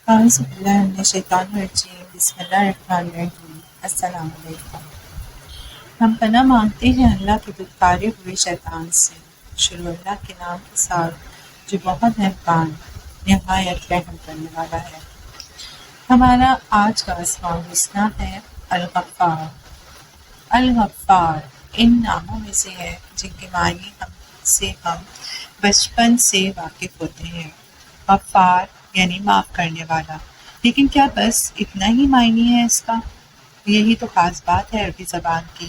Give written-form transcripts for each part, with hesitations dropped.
اعوذ باللہ من الشیطان الرجیم بسم اللہ الرحمن الرحیم السلام علیکم۔ ہم پناہ مانگتے ہیں اللہ کے دھتکارے ہوئے شیطان سے۔ شروع اللہ کے نام کے ساتھ جو بہت مہربان نہایت رحم کرنے والا ہے۔ ہمارا آج کا اسماء الحسنی ہے الغفار۔ الغفار ان ناموں میں سے ہے جن کے معنی ہم بچپن سے واقف ہوتے ہیں۔ غفار یعنی معاف کرنے والا، لیکن کیا بس اتنا ہی معنی ہے اس کا؟ یہی تو خاص بات ہے عربی زبان کی۔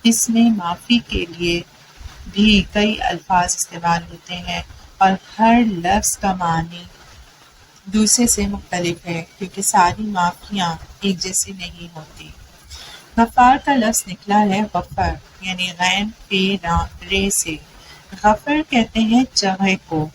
اس میں معافی کے لیے بھی کئی الفاظ استعمال ہوتے ہیں اور ہر لفظ کا معنی دوسرے سے مختلف ہے، کیونکہ ساری معافیاں ایک جیسی نہیں ہوتی۔ غفار کا لفظ نکلا ہے غفر یعنی غین پہ رے سے۔ غفر کہتے ہیں جگہ کو۔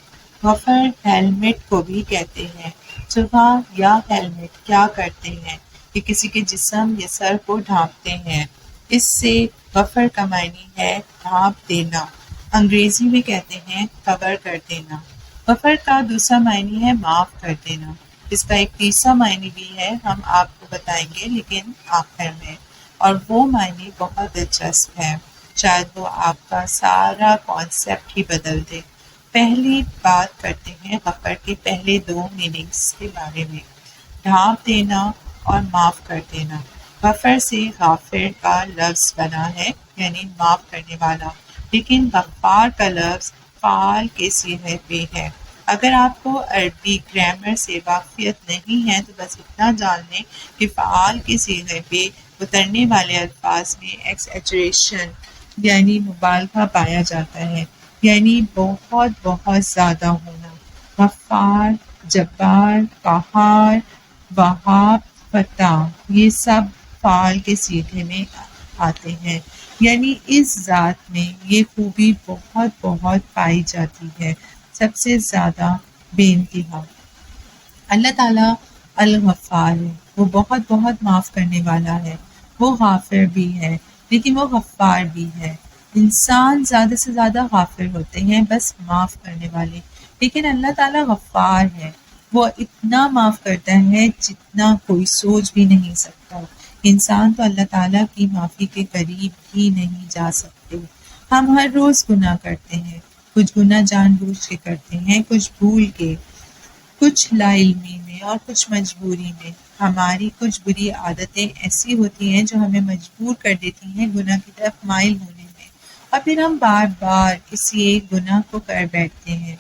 غفر ہیلمٹ کو بھی کہتے ہیں۔ جگہ یا ہیلمٹ کیا کرتے ہیں کہ کسی کے جسم یا سر کو ڈھانپتے ہیں۔ اس سے غفر کا معنی ہے ڈھانپ دینا۔ انگریزی میں کہتے ہیں کور کر دینا۔ غفر کا دوسرا معنی ہے معاف کر دینا۔ اس کا ایک تیسرا معنی بھی ہے، ہم آپ کو بتائیں گے لیکن آخر میں، اور وہ معنی بہت دلچسپ ہے، شاید وہ آپ کا سارا کانسیپٹ ہی بدل دے۔ پہلی بات کرتے ہیں غفر کے پہلے دو میننگز کے بارے میں، ڈھانپ دینا اور معاف کر دینا۔ غفر سے غافر کا لفظ بنا ہے یعنی معاف کرنے والا، لیکن غفار کا لفظ فعال کے صیغے پہ ہے۔ اگر آپ کو عربی گرامر سے واقفیت نہیں ہے تو بس اتنا جان لیں کہ فعال کے صیغے پہ اترنے والے الفاظ میں ایکسیجریشن یعنی مبالغہ پایا جاتا ہے، یعنی بہت بہت زیادہ ہونا۔ غفار، جبار، قہار، وہاب، فتح، یہ سب فعال کے صیغے میں آتے ہیں، یعنی اس ذات میں یہ خوبی بہت بہت پائی جاتی ہے، سب سے زیادہ بے انتہا۔ اللہ تعالیٰ الغفار ہے، وہ بہت بہت معاف کرنے والا ہے۔ وہ غافر بھی ہے لیکن وہ غفار بھی ہے۔ انسان زیادہ سے زیادہ غافر ہوتے ہیں، بس معاف کرنے والے، لیکن اللہ تعالیٰ غفار ہے، وہ اتنا معاف کرتا ہے جتنا کوئی سوچ بھی نہیں سکتا۔ انسان تو اللہ تعالیٰ کی معافی کے قریب ہی نہیں جا سکتے۔ ہم ہر روز گناہ کرتے ہیں، کچھ گناہ جان بوجھ کے کرتے ہیں، کچھ بھول کے، کچھ لا علمی میں اور کچھ مجبوری میں۔ ہماری کچھ بری عادتیں ایسی ہوتی ہیں جو ہمیں مجبور کر دیتی ہیں گناہ کی طرف مائل ہونے میں، اور پھر ہم بار بار کسی ایک گناہ کو کر بیٹھتے ہیں۔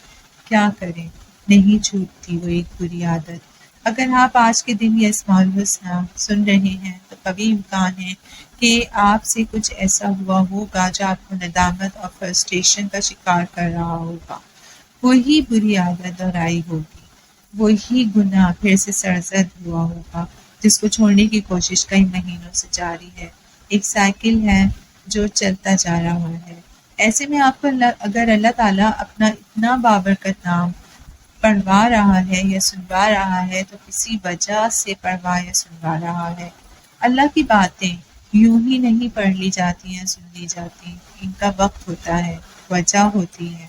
کیا کریں، نہیں چھوٹتی وہ ایک بری عادت۔ اگر آپ آج کے دن یہ اسماء الحسنی سن رہے ہیں تو کبھی امکان ہے کہ آپ سے کچھ ایسا ہوا ہوگا جو آپ کو ندامت اور فرسٹریشن کا شکار کر رہا ہوگا۔ وہی بری عادت دہرائی ہوگی، وہی گناہ پھر سے سرزد ہوا ہوگا جس کو چھوڑنے کی کوشش کئی مہینوں سے جاری ہے۔ ایک سائیکل ہے جو چلتا جا رہا ہے۔ ایسے میں آپ کو اگر اللہ تعالیٰ اپنا اتنا بابرکت نام پڑھوا رہا ہے یا سنوا رہا ہے تو کسی وجہ سے پڑھوا یا سنوا رہا ہے۔ اللہ کی باتیں یوں ہی نہیں پڑھ لی جاتی ہیں، سن لی جاتی ہیں، ان کا وقت ہوتا ہے، وجہ ہوتی ہے۔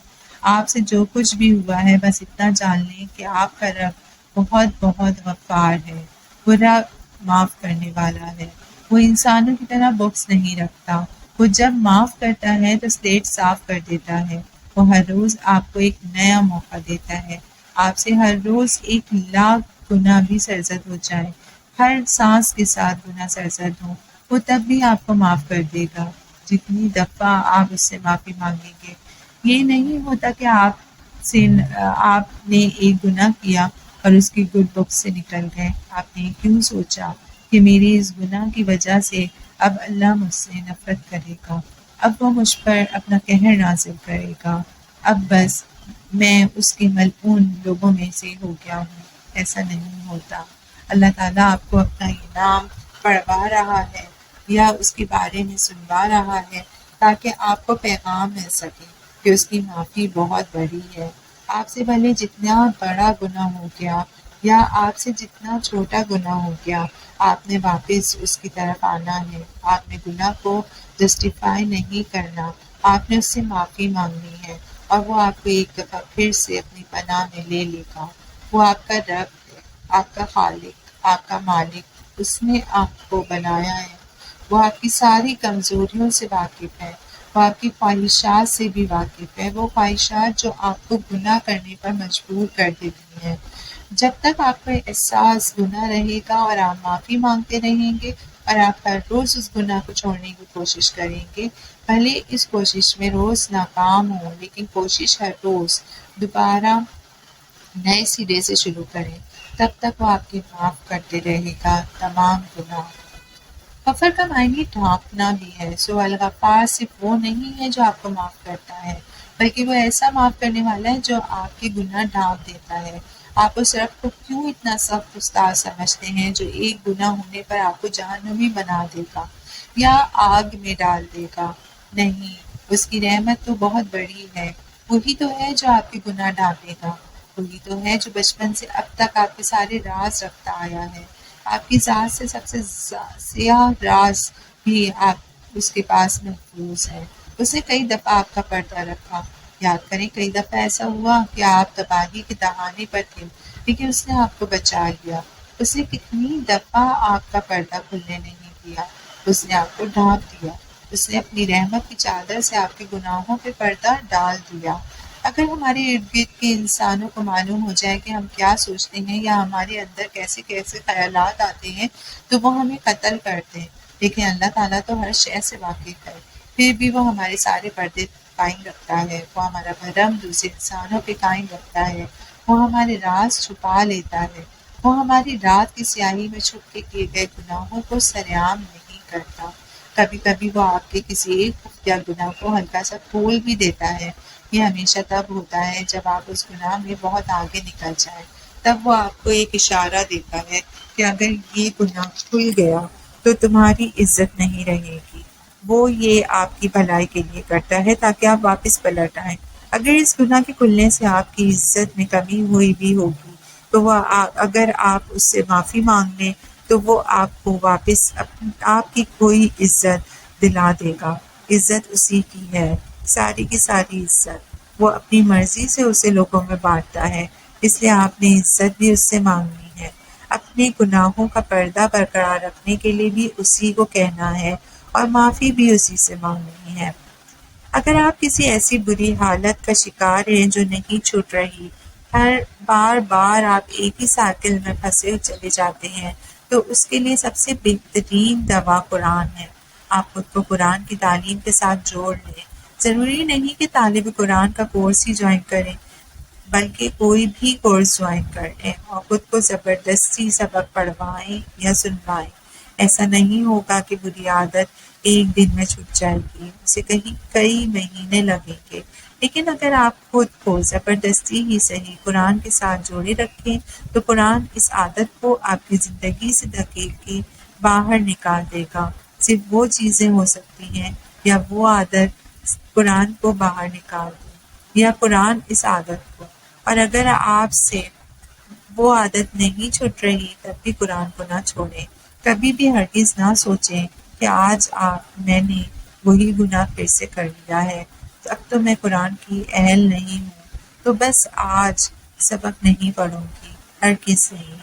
آپ سے جو کچھ بھی ہوا ہے بس اتنا جان لیں کہ آپ کا رب بہت بہت غفار ہے، برا معاف کرنے والا ہے۔ وہ انسانوں کی طرح بغض نہیں رکھتا، وہ جب معاف کرتا ہے تو سلیٹ صاف کر دیتا ہے۔ وہ ہر روز آپ کو ایک نیا موقع دیتا ہے۔ آپ سے ہر روز 1,00,000 گناہ بھی سرزد ہو جائے، ہر سانس کے ساتھ گناہ سرزد ہوں، وہ تب بھی آپ کو معاف کر دے گا جتنی دفعہ آپ اس سے معافی مانگیں گے۔ یہ نہیں ہوتا کہ آپ نے ایک گناہ کیا اور اس کی گڈ بک سے نکل گئے۔ آپ نے کیوں سوچا کہ میری اس گناہ کی وجہ سے اب اللہ مجھ سے نفرت کرے گا، اب وہ مجھ پر اپنا قہر نازل کرے گا، اب بس میں اس کے ملعون لوگوں میں سے ہو گیا ہوں۔ ایسا نہیں ہوتا۔ اللہ تعالیٰ آپ کو اپنا انعام پڑھوا رہا ہے یا اس کے بارے میں سنوا رہا ہے تاکہ آپ کو پیغام مل سکے کہ اس کی معافی بہت بڑی ہے۔ آپ سے بھلے جتنا بڑا گناہ ہو گیا یا آپ سے جتنا چھوٹا گناہ ہو گیا، آپ نے واپس اس کی طرف آنا ہے۔ آپ نے گناہ کو جسٹیفائی نہیں کرنا، آپ نے اس سے معافی مانگنی ہے، اور وہ آپ کو ایک دفعہ پھر سے اپنی پناہ میں لے لے گا۔ وہ آپ کا رب ہے، آپ کا خالق، آپ کا مالک، اس نے آپ کو بنایا ہے۔ وہ آپ کی ساری کمزوریوں سے واقف ہے، وہ آپ کی خواہشات سے بھی واقف ہے، وہ خواہشات جو آپ کو گناہ کرنے پر مجبور کر دیتی ہیں۔ جب تک آپ کا احساس گناہ رہے گا اور آپ معافی مانگتے رہیں گے اور آپ ہر روز اس گناہ کو چھوڑنے کی کوشش کریں گے، بھلے اس کوشش میں روز ناکام ہوں، لیکن کوشش ہر روز دوبارہ نئے سرے سے شروع کریں، تب تک وہ آپ کے معاف کرتے رہے گا تمام گناہ۔ غفر کا معنی ڈھانپنا بھی ہے، سو الغفار صرف وہ نہیں ہے جو آپ کو معاف کرتا ہے، بلکہ وہ ایسا معاف کرنے والا ہے جو آپ کے گناہ ڈھانپ دیتا ہے۔ آپ اس رب کو کیوں اتنا سخت استاد سمجھتے ہیں جو ایک گناہ ہونے پر آپ کو جہنمی بنا دے گا یا آگ میں ڈال دے گا؟ نہیں، اس کی رحمت تو بہت بڑی ہے۔ وہی تو ہے جو آپ کے گناہ ڈھانپے گا، وہی تو ہے جو بچپن سے اب تک آپ کے سارے راز رکھتا آیا ہے۔ آپ کی ذات سے سب سے سیاہ راز بھی آپ اس کے پاس محفوظ ہے۔ اس نے کئی دفعہ آپ کا پردہ رکھا۔ یاد کریں، کئی دفعہ ایسا ہوا کہ آپ تباہی کے دہانے پر تھے، لیکن اس نے آپ کو بچا لیا۔ اس نے کتنی دفعہ آپ کا پردہ کھلنے نہیں دیا، اس نے آپ کو ڈھانپ دیا۔ اس نے اپنی رحمت کی چادر سے آپ کے گناہوں پہ پردہ ڈال دیا۔ اگر ہمارے ارد گرد کے انسانوں کو معلوم ہو جائے کہ ہم کیا سوچتے ہیں یا ہمارے اندر کیسے کیسے خیالات آتے ہیں تو وہ ہمیں قتل کرتے ہیں، لیکن اللہ تعالیٰ تو ہر شے سے واقف ہے، پھر بھی وہ ہمارے سارے پردے قائم رکھتا ہے، وہ ہمارا بھرم دوسرے انسانوں پہ قائم رکھتا ہے، وہ ہمارے راز چھپا لیتا ہے، وہ ہماری رات کی سیاہی میں چھپ کے کیے گئے گناہوں کو سرعام نہیں کرتا۔ کبھی کبھی وہ آپ کے کسی ایک خفیہ گناہ کو ہلکا سا کھول بھی دیتا ہے۔ یہ ہمیشہ تب ہوتا ہے جب آپ اس گناہ میں بہت آگے نکل جائیں، تب وہ آپ کو ایک اشارہ دیتا ہے کہ اگر یہ گناہ کھل گیا تو تمہاری عزت نہیں رہے گی۔ وہ یہ آپ کی بھلائی کے لیے کرتا ہے تاکہ آپ واپس پلٹ آئیں۔ اگر اس گناہ کے کھلنے سے آپ کی عزت میں کمی ہوئی بھی ہوگی تو وہ اگر آپ اس سے معافی مانگ لیں تو وہ آپ کو واپس آپ کی کوئی عزت دلا دے گا۔ عزت اسی کی ہے، ساری کی ساری عزت وہ اپنی مرضی سے اسے لوگوں میں بانٹتا ہے، اس لیے آپ نے عزت بھی اس سے مانگنی ہے۔ اپنے گناہوں کا پردہ برقرار رکھنے کے لیے بھی اسی کو کہنا ہے اور معافی بھی اسی سے مانگنی ہے۔ اگر آپ کسی ایسی بری حالت کا شکار ہیں جو نہیں چھوٹ رہی، ہر بار بار آپ ایک ہی سائیکل میں پھنسے چلے جاتے ہیں، تو اس کے لیے سب سے بہترین دوا قرآن ہے۔ آپ خود کو قرآن کی تعلیم کے ساتھ جوڑ لیں۔ ضروری نہیں کہ طالب قرآن کا کورس ہی جوائن کریں، بلکہ کوئی بھی کورس جوائن کر لیں اور خود کو زبردستی سبق پڑھوائیں یا سنوائیں۔ ایسا نہیں ہوگا کہ بری عادت ایک دن میں چھوٹ جائے گی، اسے کئی مہینے لگیں گے، لیکن اگر آپ خود کو زبردستی ہی صحیح قرآن کے ساتھ جوڑے رکھیں تو قرآن اس عادت کو آپ کی زندگی سے دھکیل کے باہر نکال دے گا۔ صرف وہ چیزیں ہو سکتی ہیں یا وہ عادت قرآن کو باہر نکال دے یا قرآن اس عادت کو، اور اگر آپ سے وہ عادت نہیں چھوٹ رہی تب بھی قرآن کو نہ چھوڑیں۔ کبھی بھی ہرگز نہ سوچیں کہ آج میں نے وہی گناہ پھر سے کر لیا ہے، تو اب تو میں قرآن کی اہل نہیں ہوں، تو بس آج سبق نہیں پڑھوں گی۔ ہرگز نہیں،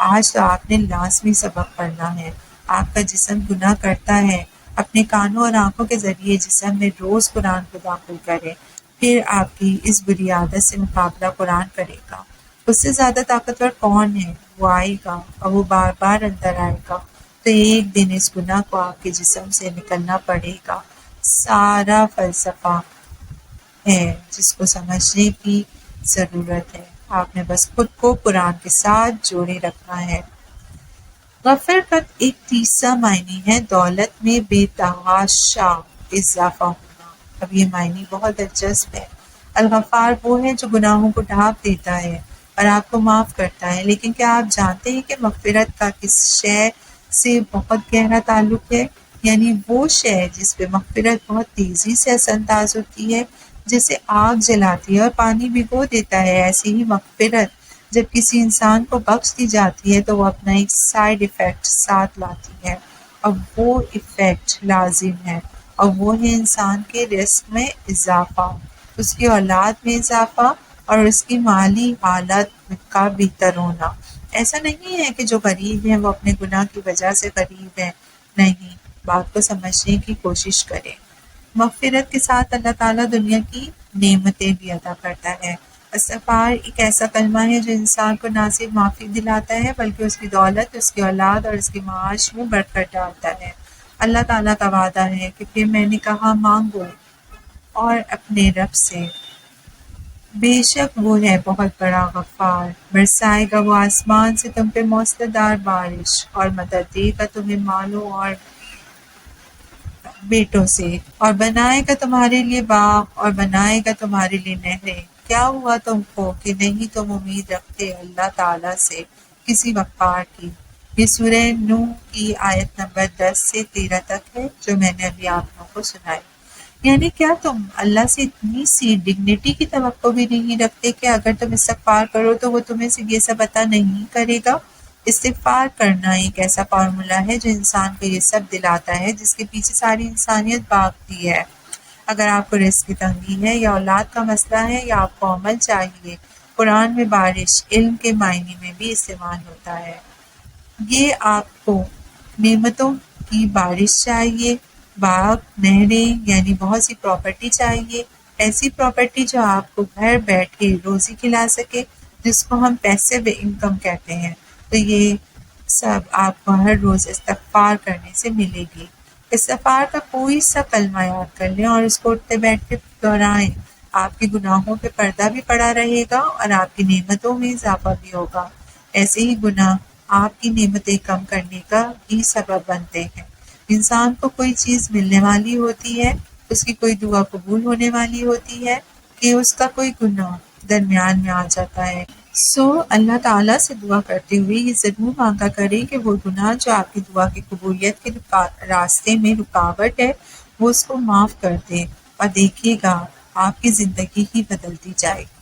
آج تو آپ نے لازمی سبق پڑھنا ہے۔ آپ کا جسم گناہ کرتا ہے، اپنے کانوں اور آنکھوں کے ذریعے جسم میں روز قرآن کو داخل کریں، پھر آپ کی اس بری عادت سے مقابلہ قرآن کرے گا۔ اس سے زیادہ طاقتور کون ہے؟ وہ آئے گا اور وہ بار بار اندر آئے گا، تو ایک دن اس گناہ کو آپ کے جسم سے نکلنا پڑے گا۔ سارا فلسفہ ہے جس کو سمجھنے کی ضرورت ہے، آپ نے بس خود کو قرآن کے ساتھ جوڑے رکھنا ہے۔ غفر کا ایک تیسرا معنی ہے دولت میں بے تحاشا اضافہ ہونا۔ اب یہ معنی بہت دلچسپ ہے۔ الغفار وہ ہے جو گناہوں کو ڈھانپ دیتا ہے اور آپ کو معاف کرتا ہے، لیکن کیا آپ جانتے ہیں کہ مغفرت کا کس شے سے بہت گہرا تعلق ہے؟ یعنی وہ شے جس پہ مغفرت بہت تیزی سے اثر انداز ہوتی ہے، جیسے آگ جلاتی ہے اور پانی بھگو دیتا ہے، ایسی ہی مغفرت جب کسی انسان کو بخش دی جاتی ہے تو وہ اپنا ایک سائیڈ ایفیکٹ ساتھ لاتی ہے، اور وہ ایفیکٹ لازم ہے، اور وہ ہے انسان کے رزق میں اضافہ، اس کی اولاد میں اضافہ اور اس کی مالی حالت کا بہتر ہونا۔ ایسا نہیں ہے کہ جو غریب ہیں وہ اپنے گناہ کی وجہ سے غریب ہیں، نہیں، بات کو سمجھنے کی کوشش کریں۔ مغفرت کے ساتھ اللہ تعالیٰ دنیا کی نعمتیں بھی عطا کرتا ہے۔ استغفار ایک ایسا کلمہ ہے جو انسان کو نہ صرف معافی دلاتا ہے بلکہ اس کی دولت، اس کی اولاد اور اس کی معاش میں برکت ڈالتا ہے۔ اللہ تعالیٰ کا وعدہ ہے کہ پھر میں نے کہا مانگو اور اپنے رب سے، بے شک وہ ہے بہت بڑا غفار، برسائے گا وہ آسمان سے تم پہ موسلادھار بارش اور مدد دے گا تمہیں مالوں اور بیٹوں سے، اور بنائے گا تمہارے لیے باغ اور بنائے گا تمہارے لیے نہریں۔ کیا ہوا تم کو کہ نہیں تم امید رکھتے اللہ تعالیٰ سے کسی وقار کی؟ یہ سورہ نوح کی آیت نمبر 10 سے 13 تک ہے جو میں نے ابھی آپ لوگوں کو سنائی۔ یعنی کیا تم اللہ سے اتنی سی ڈگنیٹی کی توقع بھی نہیں رکھتے کہ اگر تم استغفار کرو تو وہ تمہیں سے یہ سب عطا نہیں کرے گا؟ استغفار کرنا ایک ایسا فارمولا ہے جو انسان کو یہ سب دلاتا ہے جس کے پیچھے ساری انسانیت بھاگتی ہے۔ اگر آپ کو رزق کی تنگی ہے یا اولاد کا مسئلہ ہے یا آپ کو عمل چاہیے، قرآن میں بارش علم کے معنی میں بھی استعمال ہوتا ہے۔ یہ آپ کو نعمتوں کی بارش چاہیے، باغ، نہریں، یعنی بہت سی پراپرٹی چاہیے، ایسی پراپرٹی جو آپ کو گھر بیٹھ کے روزی کھلا سکے، جس کو ہم پیسیو انکم کہتے ہیں۔ تو یہ سب آپ کو ہر روز استغفار کرنے سے ملے گی۔ استغفار کا کوئی سا کلمہ یاد کر لیں اور اس کو اٹھتے بیٹھتے دہرائیں، آپ کے گناہوں پہ پردہ بھی پڑا رہے گا اور آپ کی نعمتوں میں اضافہ بھی ہوگا۔ ایسے ہی گناہ آپ کی نعمتیں کم کرنے کا بھی سبب بنتے ہیں۔ انسان کو کوئی چیز ملنے والی ہوتی ہے، اس کی کوئی دعا قبول ہونے والی ہوتی ہے کہ اس کا کوئی گناہ درمیان میں آ جاتا ہے۔ اللہ تعالیٰ سے دعا کرتے ہوئے یہ ضرور مانگا کریں کہ وہ گناہ جو آپ کی دعا کی قبولیت کے راستے میں رکاوٹ ہے وہ اس کو معاف کر دے، اور دیکھیے گا آپ کی زندگی ہی بدلتی جائے گی۔